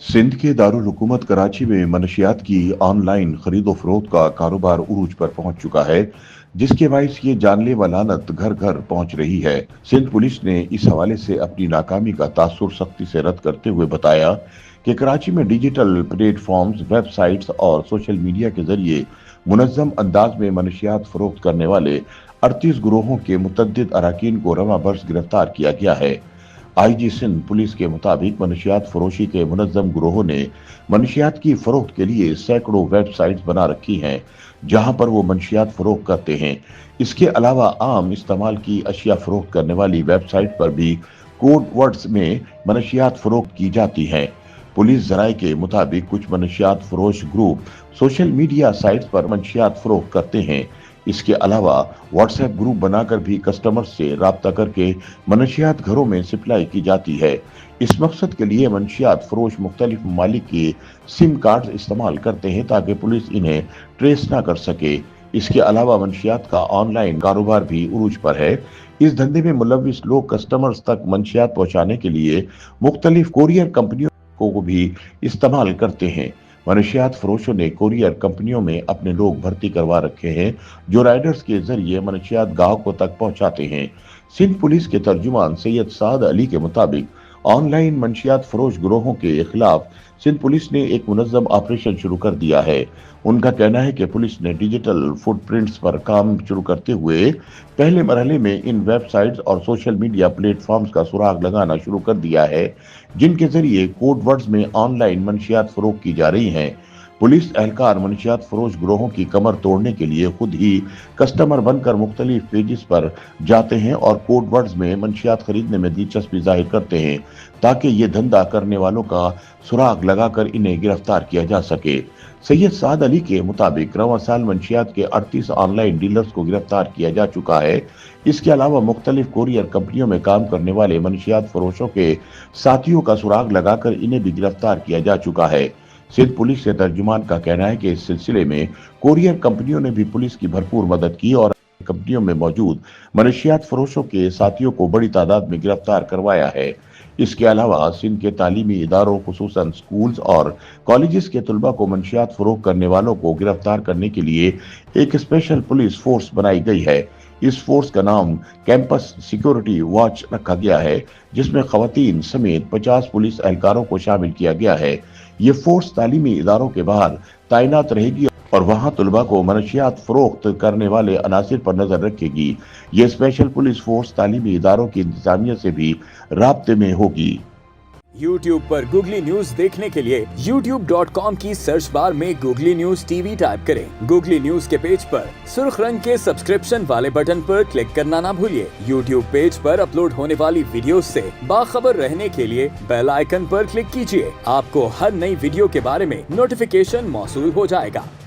सिंध के दारुल हुकूमत कराची में मनशियात की ऑनलाइन खरीदो फरोख्त का कारोबार उरूज पर पहुंच चुका है, जिसके बाइस ये जानलेवा लानत घर घर पहुंच रही है। सिंध पुलिस ने इस हवाले से अपनी नाकामी का तासुर सख्ती से रद्द करते हुए बताया कि कराची में डिजिटल प्लेटफॉर्म्स, वेबसाइट्स और सोशल मीडिया के जरिए मुनज़्ज़म अंदाज में मनशियात फरोख्त करने वाले 38 गिरोहों के मुतअद्दिद अरकान को रवां बरस गिरफ्तार किया गया है। आईजी सिंध पुलिस के मुताबिक मनशियात फरोशी के मुनज़्ज़म गिरोहों ने मनशियात की फरोख्त के लिए सैकड़ों वेबसाइट्स बना रखी हैं, जहां पर वो मनशियात फरोख्त करते हैं। इसके अलावा आम इस्तेमाल की अशिया फरोख्त करने वाली वेबसाइट पर भी कोड वर्ड्स में मनशियात फरोख्त की जाती हैं। पुलिस जराये के मुताबिक कुछ मनशियात फरोश ग्रुप सोशल मीडिया साइट्स पर मनशियात फरोख्त करते हैं। इसके अलावा व्हाट्सएप ग्रुप बनाकर भी कस्टमर्स से राब्ता करके मनशियात घरों में सप्लाई की जाती है। इस मकसद के लिए मनशियात फरोश मुख्तलिफ ममालिक के सिम कार्ड इस्तेमाल करते हैं ताकि पुलिस इन्हें ट्रेस ना कर सके। इसके अलावा मनशियात का ऑनलाइन कारोबार भी उरूज पर है। इस धंधे में मुलविस लोग कस्टमर्स तक मनशियात पहुंचाने के लिए मुख्तलिफ कोरियर कंपनियों को भी इस्तेमाल करते हैं। मनशियात फरोशों ने कोरियर कंपनियों में अपने लोग भर्ती करवा रखे हैं, जो राइडर्स के जरिए मनशियात ग्राहकों तक पहुंचाते हैं। सिंध पुलिस के तर्जुमान सैयद साद अली के मुताबिक ऑनलाइन मनशियात फरोश गिरोहों के खिलाफ सिंध पुलिस ने एक मुनज़्ज़म ऑपरेशन शुरू कर दिया है। उनका कहना है कि पुलिस ने डिजिटल फुटप्रिंट्स पर काम शुरू करते हुए पहले मरहले में इन वेबसाइट्स और सोशल मीडिया प्लेटफॉर्म्स का सुराग लगाना शुरू कर दिया है, जिनके जरिए कोड वर्ड्स में ऑनलाइन मनशियात फरोख्त की जा रही हैं। पुलिस एहलकार मनशियात फरोश गिरोहों की कमर तोड़ने के लिए खुद ही कस्टमर बनकर मुख्तलिफ पेजेस पर जाते हैं और कोड वर्ड्स में मनशियात खरीदने में दिलचस्पी जाहिर करते हैं, ताकि ये धंधा करने वालों का सुराग लगाकर इन्हें गिरफ्तार किया जा सके। सैयद साद अली के मुताबिक रवां साल मनशियात के 38 ऑनलाइन डीलर्स को गिरफ्तार किया जा चुका है। इसके अलावा मुख्तलिफ कोरियर कंपनियों में काम करने वाले मनशियात फरोशों के साथियों का सुराग लगाकर इन्हें भी गिरफ्तार किया जा चुका है। सिंध पुलिस के तर्जुमान का कहना है कि इस सिलसिले में कोरियर कंपनियों ने भी पुलिस की भरपूर मदद की और कंपनियों में मौजूद मनशियात फरोशों के साथियों को बड़ी तादाद में गिरफ्तार करवाया है। इसके अलावा सिंध के तालीमी इदारों खुसूसन स्कूल्स और कॉलेजेस के तलबा को मनशियात फरोख्त करने वालों को गिरफ्तार करने के लिए एक स्पेशल पुलिस फोर्स बनाई गई है। इस फोर्स का नाम कैंपस सिक्योरिटी वॉच रखा गया है, जिसमें खवातीन समेत 50 पुलिस एहलकारों को शामिल किया गया है। ये फोर्स तालीमी इदारों के बाहर तैनात रहेगी और वहां तलबा को मनशियात फरोख्त करने वाले अनासिर पर नजर रखेगी। ये स्पेशल पुलिस फोर्स तालीमी इदारों की इंतजामिया से भी राब्ते में होगी। YouTube पर गूगली न्यूज देखने के लिए youtube.com की सर्च बार में गूगली न्यूज टीवी टाइप करें। गूगली न्यूज के पेज पर सुर्ख रंग के सब्सक्रिप्शन वाले बटन पर क्लिक करना ना भूलिए। YouTube पेज पर अपलोड होने वाली वीडियो से बाखबर रहने के लिए बेल आइकन पर क्लिक कीजिए। आपको हर नई वीडियो के बारे में नोटिफिकेशन मौसूल हो जाएगा।